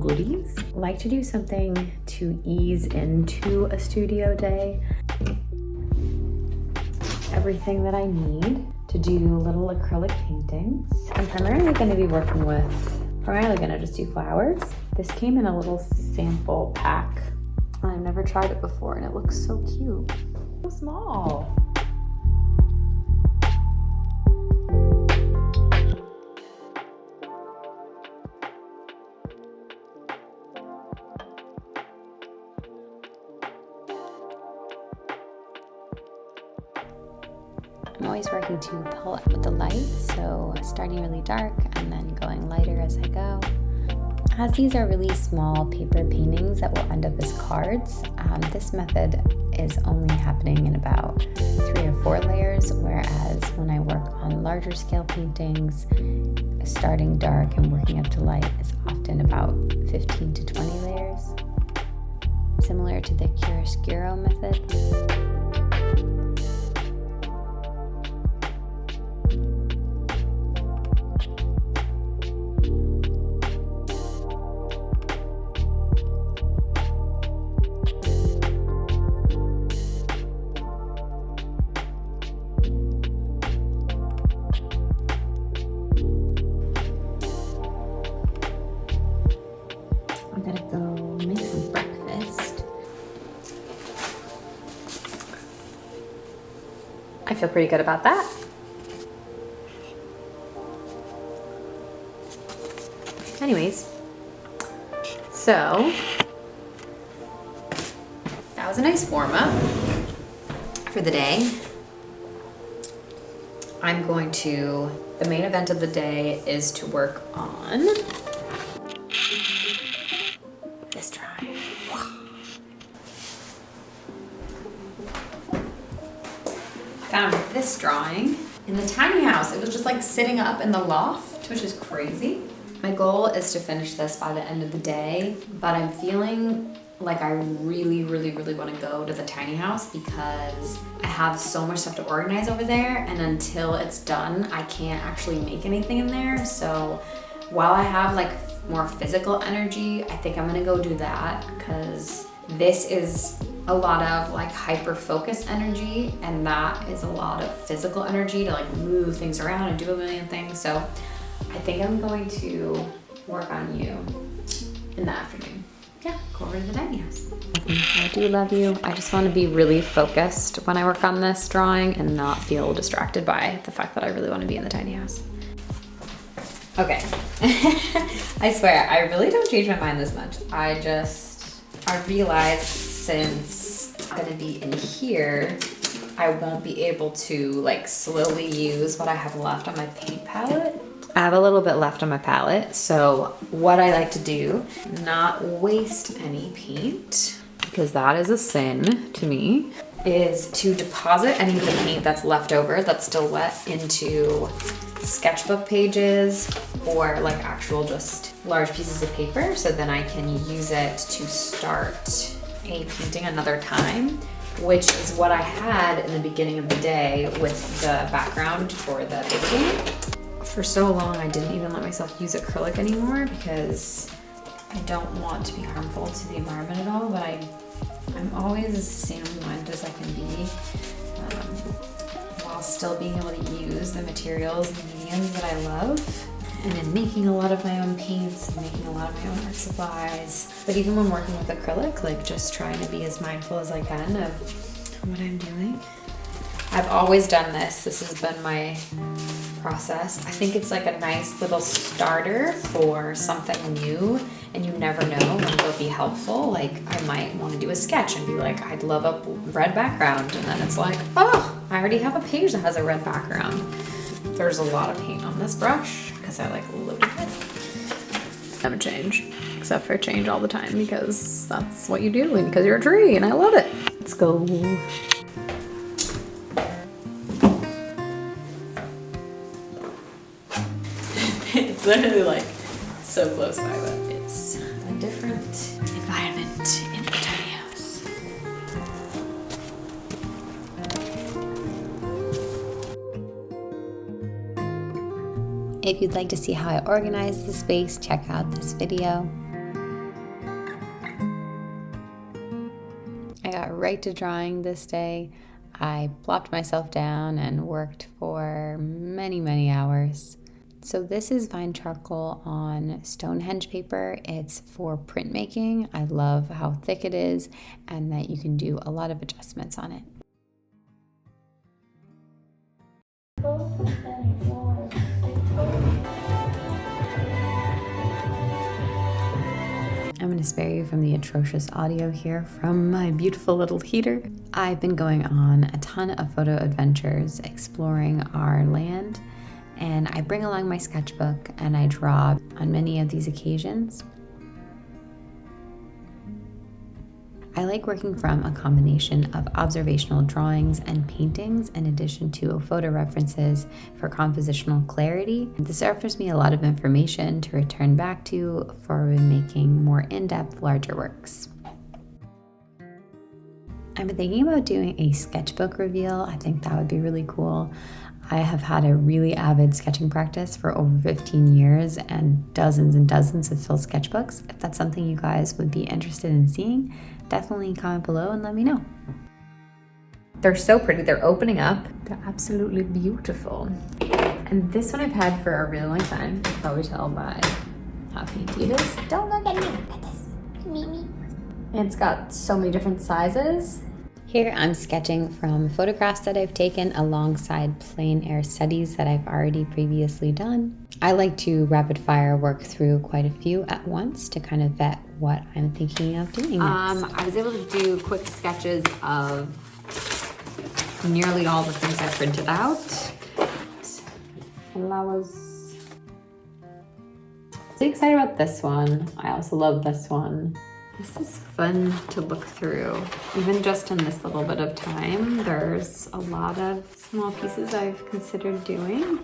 goodies. I like to do something to ease into a studio day. Everything that I need to do little acrylic paintings. I'm primarily going to be working with, just do flowers. This came in a little sample pack. I've never tried it before and it looks so cute. So small. I'm always working to pull up with the light, so starting really dark and then going lighter as I go. As these are really small paper paintings that will end up as cards, this method is only happening in about 3 or 4 layers, whereas when I work on larger scale paintings, starting dark and working up to light is often about 15 to 20 layers. Similar to the chiaroscuro method. I gotta go make some breakfast. I feel pretty good about that. Anyways, so that was a nice warm-up for the day. The main event of the day is to work on this drawing. I found this drawing in the tiny house. It was just like sitting up in the loft, which is crazy. My goal is to finish this by the end of the day, but I'm feeling like I really want to go to the tiny house because I have so much stuff to organize over there, and until it's done, I can't actually make anything in there. So while I have like more physical energy, I think I'm gonna go do that because this is a lot of like hyper focus energy, and that is a lot of physical energy to like move things around and do a million things. So I think I'm going to work on you in the afternoon. Yeah, go over to the tiny house. I do love you. I just want to be really focused when I work on this drawing and not feel distracted by the fact that I really want to be in the tiny house. Okay, I swear, I really don't change my mind this much. I realized since I'm gonna be in here, I won't be able to like slowly use what I have left on my paint palette. I have a little bit left on my palette, so what I like to do, not waste any paint, because that is a sin to me, is to deposit any of the paint that's left over, that's still wet, into sketchbook pages or like actual just large pieces of paper, so then I can use it to start a painting another time, which is what I had in the beginning of the day with the background for the painting. For so long, I didn't even let myself use acrylic anymore because I don't want to be harmful to the environment at all, but I'm always as sanguine as I can be while still being able to use the materials and mediums that I love. And in making a lot of my own paints and making a lot of my own art supplies. But even when working with acrylic, like just trying to be as mindful as I can of what I'm doing. I've always done this. This has been my process. I think it's like a nice little starter for something new, and you never know when it'll be helpful. Like I might want to do a sketch and be like, I'd love a red background, and then it's like, oh, I already have a page that has a red background. There's a lot of paint on this brush because I like loaded it. Never change, except for change all the time because that's what you do and because you're a tree and I love it. Let's go. It's literally like so close by, but it's a different environment in the tiny house. If you'd like to see how I organize the space, check out this video. got right to drawing this day. I plopped myself down and worked for many, many hours. So this is fine charcoal on Stonehenge paper. It's for printmaking. I love how thick it is and that you can do a lot of adjustments on it. I'm going to spare you from the atrocious audio here from my beautiful little heater. I've been going on a ton of photo adventures exploring our land, and I bring along my sketchbook and I draw on many of these occasions. I like working from a combination of observational drawings and paintings in addition to photo references for compositional clarity. This offers me a lot of information to return back to for making more in-depth, larger works. I've been thinking about doing a sketchbook reveal. I think that would be really cool. I have had a really avid sketching practice for over 15 years and dozens of filled sketchbooks. If that's something you guys would be interested in seeing, definitely comment below and let me know. They're so pretty. They're opening up. They're absolutely beautiful. And this one I've had for a really long time. You can probably tell by how pinky it is. Don't look at me. Look at this. Me. It's got so many different sizes. Here I'm sketching from photographs that I've taken alongside plein air studies that I've already previously done. I like to rapid fire work through quite a few at once to kind of vet what I'm thinking of doing next. I was able to do quick sketches of nearly all the things I printed out. Flowers. So excited about this one. I also love this one. This is fun to look through. Even just in this little bit of time, there's a lot of small pieces I've considered doing.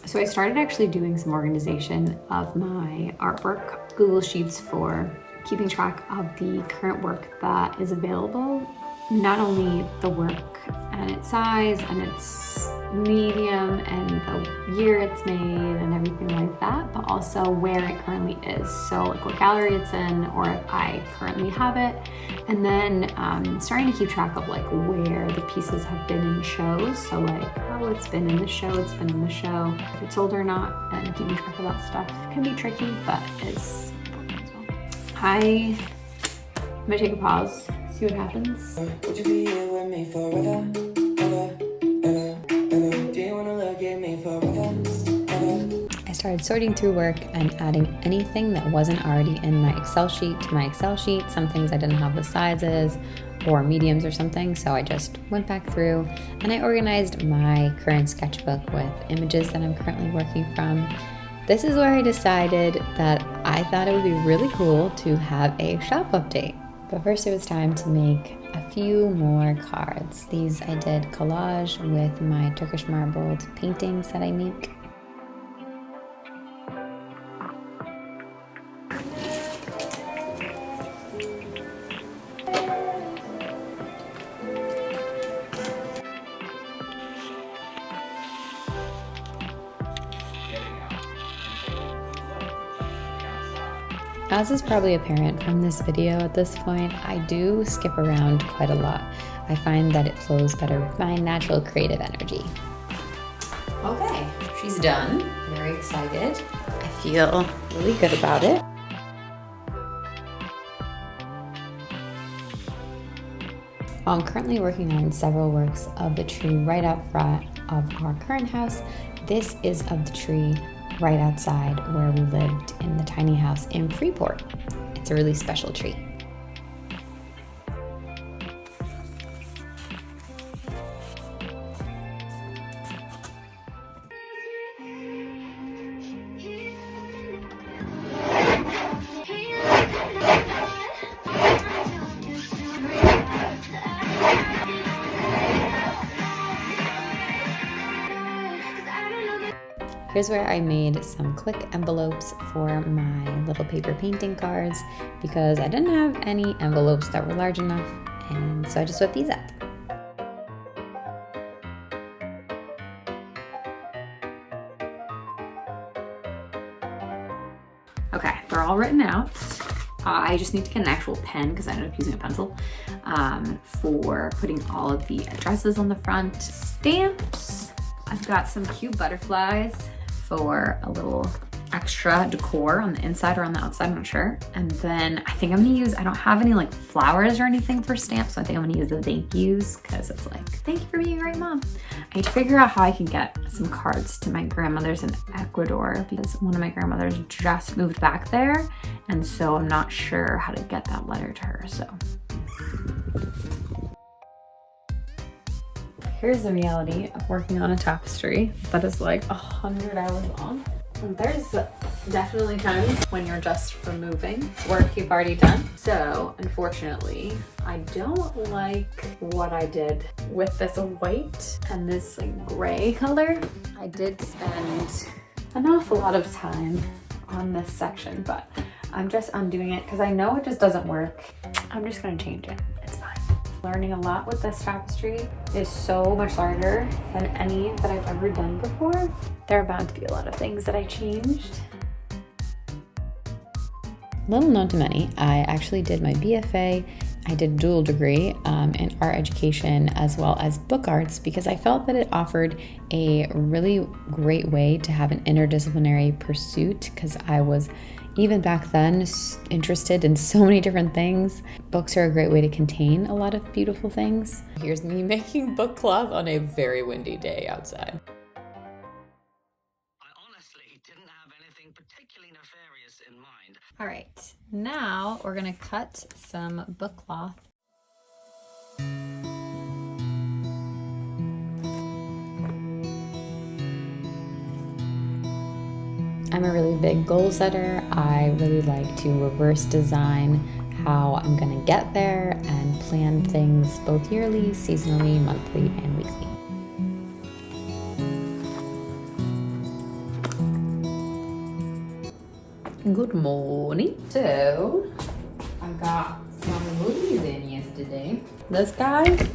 So I started actually doing some organization of my artwork, Google Sheets for keeping track of the current work that is available. Not only the work and its size and its medium and the year it's made and everything like that, but also where it currently is. So like what gallery it's in or if I currently have it. And then starting to keep track of like where the pieces have been in shows. So like how it's been in the show, if it's sold or not, and keeping track of that stuff can be tricky, but it's important as well. I'm gonna take a pause, see what happens. Would you be here with me forever? I started sorting through work and adding anything that wasn't already in my Excel sheet to my Excel sheet. Some things I didn't have the sizes or mediums or something, so I just went back through and I organized my current sketchbook with images that I'm currently working from. This is where I decided that I thought it would be really cool to have a shop update. But first it was time to make a few more cards. These I did collage with my Turkish marbled paintings that I make. As is probably apparent from this video at this point, I do skip around quite a lot. I find that it flows better with my natural creative energy. Okay, she's done. Very excited. I feel really good about it. While I'm currently working on several works of the tree right out front of our current house, this is of the tree right outside where we lived in the tiny house in Freeport. It's a really special tree. Here's where I made some quick envelopes for my little paper painting cards because I didn't have any envelopes that were large enough, and so I just whipped these up. Okay, they're all written out. I just need to get an actual pen because I ended up using a pencil for putting all of the addresses on the front. Stamps. I've got some cute butterflies for a little extra decor on the inside or on the outside, I'm not sure. And then I think I'm gonna use, I don't have any like flowers or anything for stamps, so I think I'm gonna use the thank yous because it's like, thank you for being a great mom. I need to figure out how I can get some cards to my grandmother's in Ecuador because one of my grandmothers just moved back there. And so I'm not sure how to get that letter to her, so. Here's the reality of working on a tapestry that is like 100 hours long. There's definitely times when you're just removing work you've already done. So unfortunately, I don't like what I did with this white and this like gray color. I did spend an awful lot of time on this section, but I'm just undoing it because I know it just doesn't work. I'm just gonna change it. It's fine. Learning a lot with this tapestry is so much larger than any that I've ever done before. There are bound to be a lot of things that I changed. Little known to many, I actually did my BFA. I did dual degree in art education as well as book arts because I felt that it offered a really great way to have an interdisciplinary pursuit because I was even back then interested in so many different things. Books are a great way to contain a lot of beautiful things. Here's me making book cloth on a very windy day outside. All right, now we're gonna cut some book cloth. I'm a really big goal setter. I really like to reverse design how I'm gonna get there and plan things both yearly, seasonally, monthly, and weekly. Good morning. So, I got some movies in yesterday. This guy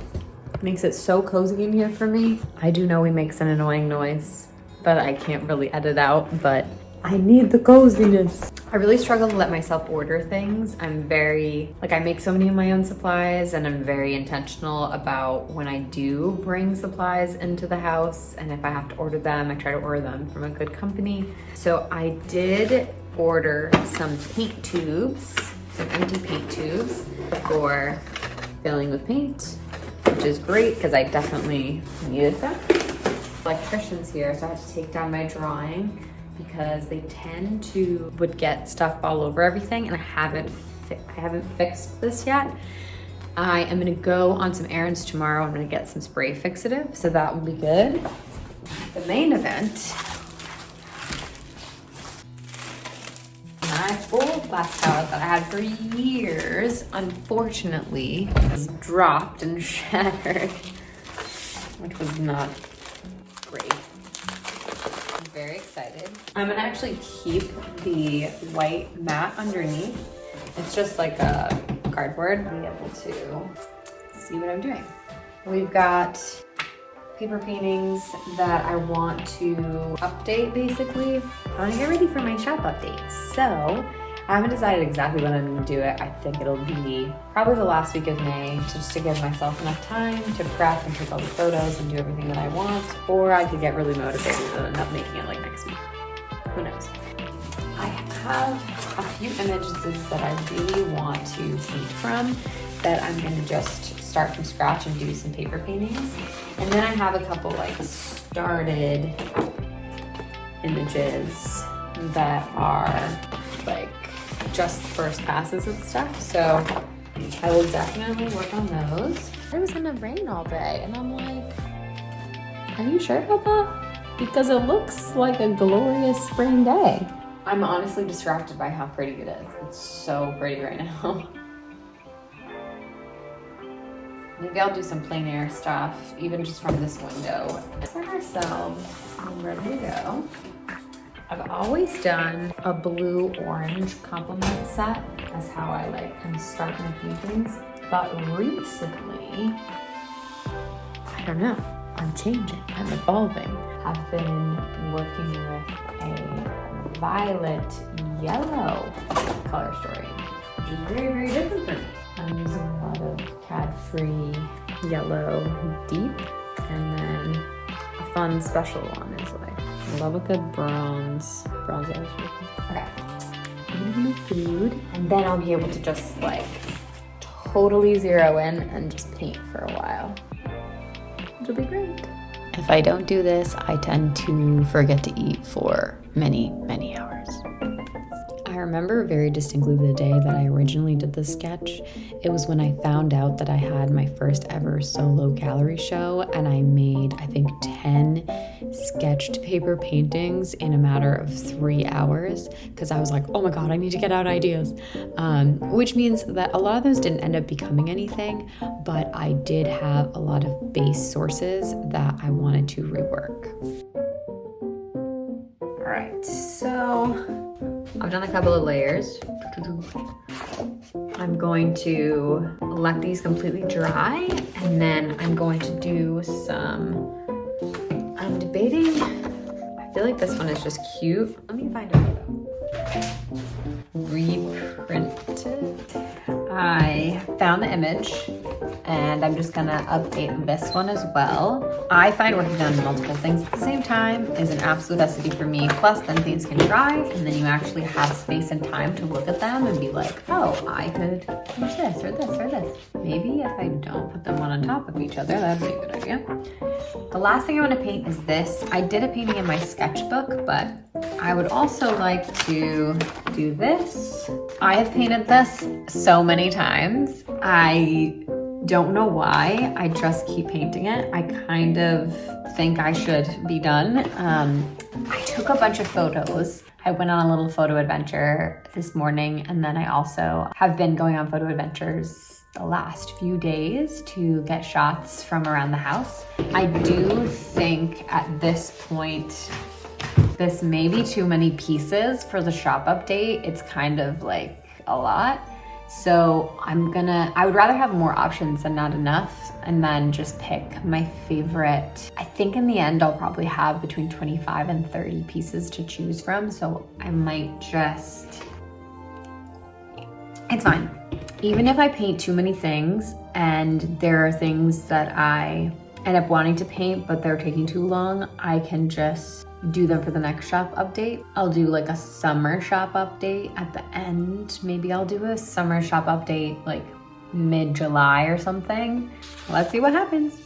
makes it so cozy in here for me. I do know he makes an annoying noise, but I can't really edit out, but I need the coziness. I really struggle to let myself order things. I'm very, like I make so many of my own supplies and I'm very intentional about when I do bring supplies into the house and if I have to order them, I try to order them from a good company. So I did order some paint tubes, some empty paint tubes for filling with paint, which is great because I definitely needed them. Electrician's here, so I had to take down my drawing because they tend to would get stuff all over everything and I haven't fixed this yet. I am gonna go on some errands tomorrow. I'm gonna get some spray fixative, so that will be good. The main event, my old glass palette that I had for years, unfortunately, was dropped and shattered, which was not great. I'm very excited. I'm gonna actually keep the white mat underneath. It's just like a cardboard. I'll be able to see what I'm doing. We've got paper paintings that I want to update basically. I want to get ready for my shop update. So I haven't decided exactly when I'm gonna do it. I think it'll be probably the last week of May, just to give myself enough time to prep and take all the photos and do everything that I want. Or I could get really motivated and end up making it like next week. Who knows? I have a few images that I really want to paint from that I'm gonna just start from scratch and do some paper paintings. And then I have a couple like started images that are like just first passes and stuff. So I will definitely work on those. It was gonna rain all day and I'm like, are you sure about that? Because it looks like a glorious spring day. I'm honestly distracted by how pretty it is. It's so pretty right now. Maybe I'll do some plein air stuff, even just from this window. For ourselves, I'm ready to go. I've always done a blue-orange complement set. That's how I like kind of start my paintings. But recently, I don't know, I'm changing, I'm evolving. I've been working with a violet yellow color story, which which is very, very different from me. I'm using a lot of CAD-free yellow deep, and then a fun special one is like, I love a good bronze eyes. Okay, I'm gonna do food, and then I'll be able to just like totally zero in and just paint for a while, which will be great. If I don't do this, I tend to forget to eat for many, many hours. I remember very distinctly the day that I originally did this sketch. It was when I found out that I had my first ever solo gallery show, and I made, I think, 10 sketched paper paintings in a matter of 3 hours, because I was like, oh my God, I need to get out ideas. Which means that a lot of those didn't end up becoming anything, but I did have a lot of base sources that I wanted to rework. All right, so I've done a couple of layers. I'm going to let these completely dry, and then I'm going to do some, I'm debating, I feel like this one is just cute. Let me find a photo. Reprint it. I found the image, and I'm just gonna update this one as well. I find working on multiple things at the same time is an absolute necessity for me. Plus, then things can dry, and then you actually have space and time to look at them and be like, oh, I could use this or this or this. Maybe if I don't put them one on top of each other, that'd be a good idea. The last thing I want to paint is this. I did a painting in my sketchbook, but I would also like to do this. I have painted this so many times. I don't know why, I just keep painting it. I kind of think I should be done. I took a bunch of photos. I went on a little photo adventure this morning, and then I also have been going on photo adventures the last few days to get shots from around the house. I do think at this point, this may be too many pieces for the shop update. It's kind of like a lot. So I would rather have more options than not enough, and then just pick my favorite. I think in the end, I'll probably have between 25 and 30 pieces to choose from. So I might just, it's fine. Even if I paint too many things and there are things that I end up wanting to paint, but they're taking too long, I can just do them for the next shop update. I'll do like a summer shop update at the end. Maybe I'll do a summer shop update like mid-July or something. Let's see what happens.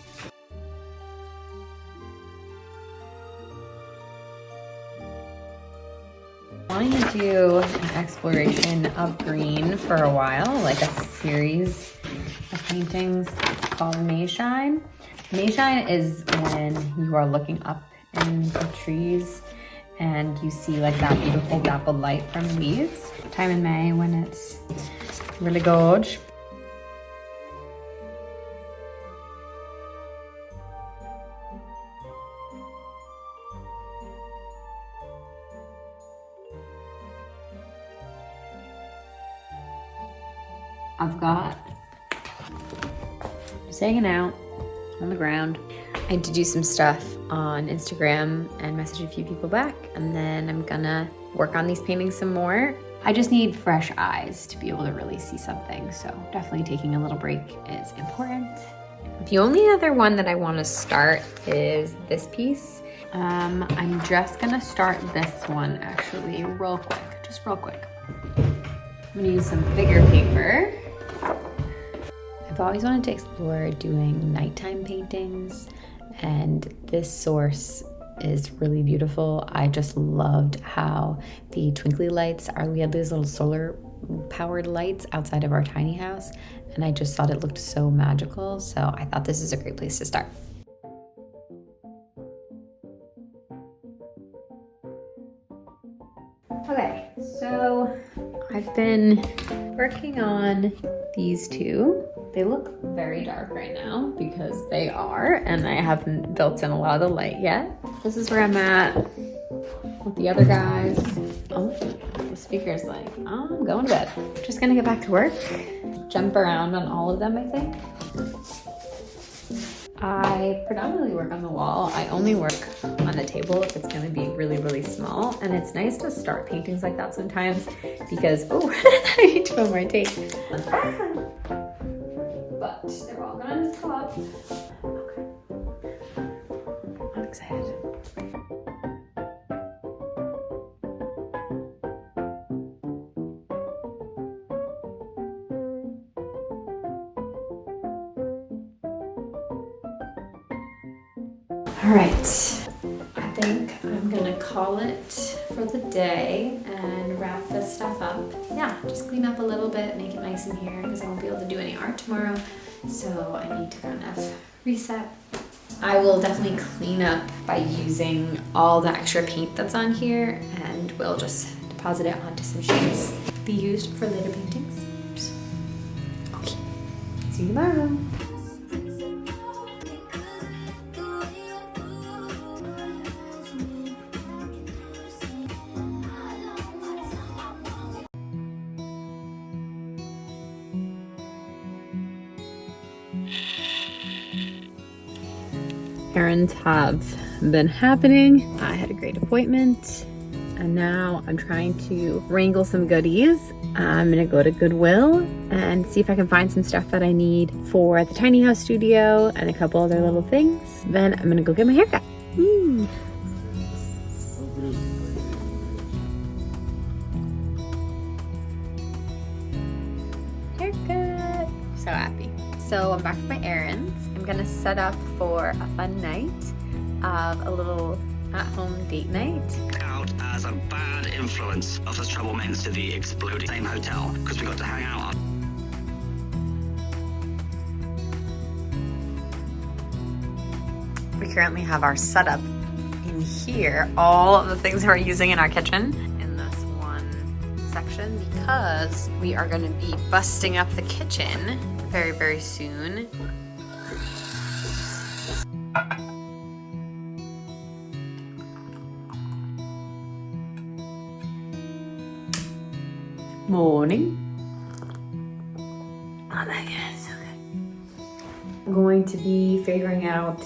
I'm wanting to do an exploration of green for a while, like a series of paintings called Mayshine. Mayshine is when you are looking up in the trees and you see like that beautiful dappled light from leaves. Time in May when it's really gorge. I've got, just hanging out on the ground. I had to do some stuff on Instagram and message a few people back, and then I'm gonna work on these paintings some more. I just need fresh eyes to be able to really see something, so definitely taking a little break is important. The only other one that I want to start is this piece. I'm just gonna start this one actually real quick, just real quick. I'm gonna use some bigger paper. I've always wanted to explore doing nighttime paintings, and this source is really beautiful. I just loved how the twinkly lights are. We had these little solar powered lights outside of our tiny house, and I just thought it looked so magical. So I thought this is a great place to start. Okay, so I've been working on these two. They look very dark right now because they are, and I haven't built in a lot of the light yet. This is where I'm at with the other guys. Oh, the speaker's like, oh, I'm going to bed. Just gonna get back to work, jump around on all of them, I think. I predominantly work on the wall. I only work on the table if it's gonna be really, really small. And it's nice to start paintings like that sometimes because, oh, I need to put more tape. But they're all gonna just go up. Okay. I'm excited. All right, I think I'm gonna call it for the day and wrap this stuff up. Yeah, just clean up a little bit, make it nice in here because I won't be able to do any art tomorrow. So I need to kind of reset. I will definitely clean up by using all the extra paint that's on here, and we'll just deposit it onto some sheets to be used for later paintings. Okay, see you tomorrow. Errands have been happening. I had a great appointment and now I'm trying to wrangle some goodies. I'm gonna go to Goodwill and see if I can find some stuff that I need for the tiny house studio and a couple other little things. Then I'm gonna go get my haircut. Haircut. So happy. So I'm back with my errands. I'm gonna set up for a fun night of a little at-home date night. Out as a bad influence of the troublemakers to the exploding same hotel because we got to hang out. We currently have our setup in here, all of the things that we're using in our kitchen in this one section because we are gonna be busting up the kitchen very, very soon. Morning. Oh my god, so good. I'm going to be figuring out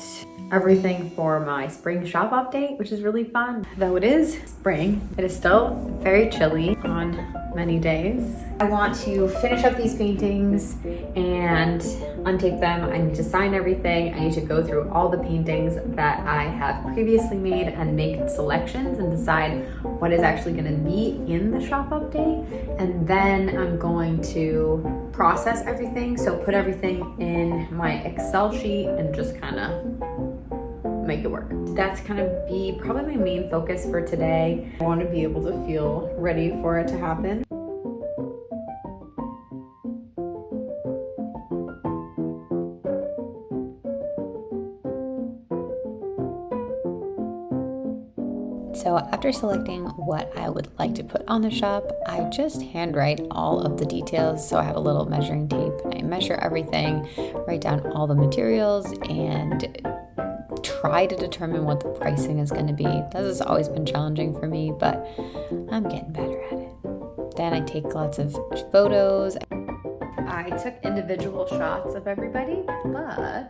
everything for my spring shop update, which is really fun. Though it is spring, it is still very chilly on many days. I want to finish up these paintings and untape them. I need to sign everything. I need to go through all the paintings that I have previously made and make selections and decide what is actually going to be in the shop update. And then I'm going to process everything. So put everything in my Excel sheet and just kind of make it work. That's kind of be probably my main focus for today. I want to be able to feel ready for it to happen. So after selecting what I would like to put on the shop, I just handwrite all of the details. So I have a little measuring tape. I measure everything, write down all the materials, and try to determine what the pricing is going to be. This has always been challenging for me, but I'm getting better at it. Then I take lots of photos. I took individual shots of everybody, but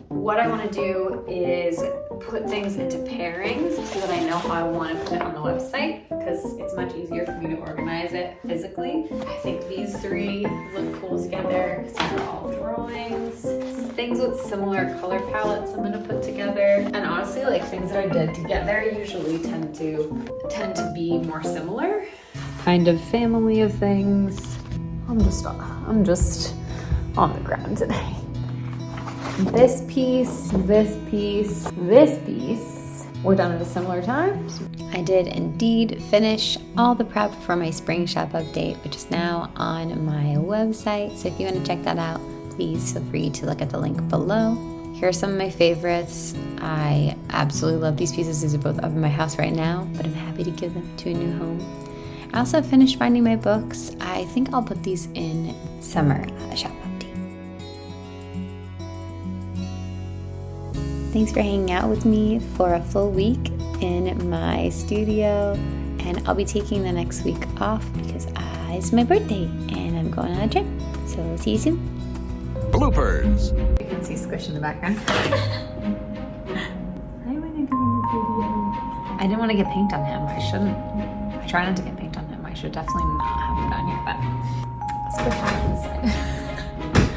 what I want to do is put things into pairings so that I know how I want to put it on the website, because it's much easier for me to organize it physically. I think these three look cool together because these are all drawings. Things with similar color palettes I'm going to put together. And honestly, like things that I did together usually tend to be more similar. Kind of family of things. I'm just on the ground today. This piece, this piece, this piece were done at a similar time. I did indeed finish all the prep for my spring shop update, which is now on my website. So if you want to check that out, please feel free to look at the link below. Here are some of my favorites. I absolutely love these pieces. These are both up in my house right now, but I'm happy to give them to a new home. I also finished finding my books. I think I'll put these in summer shop update. Thanks for hanging out with me for a full week in my studio, and I'll be taking the next week off because it's my birthday and I'm going on a trip. So see you soon. Bloopers. can see Squish in the background. I want to go in the video. I didn't want to get paint on him. I shouldn't. I try not to get paint on him. I should definitely not have him down here, but Squish on this side.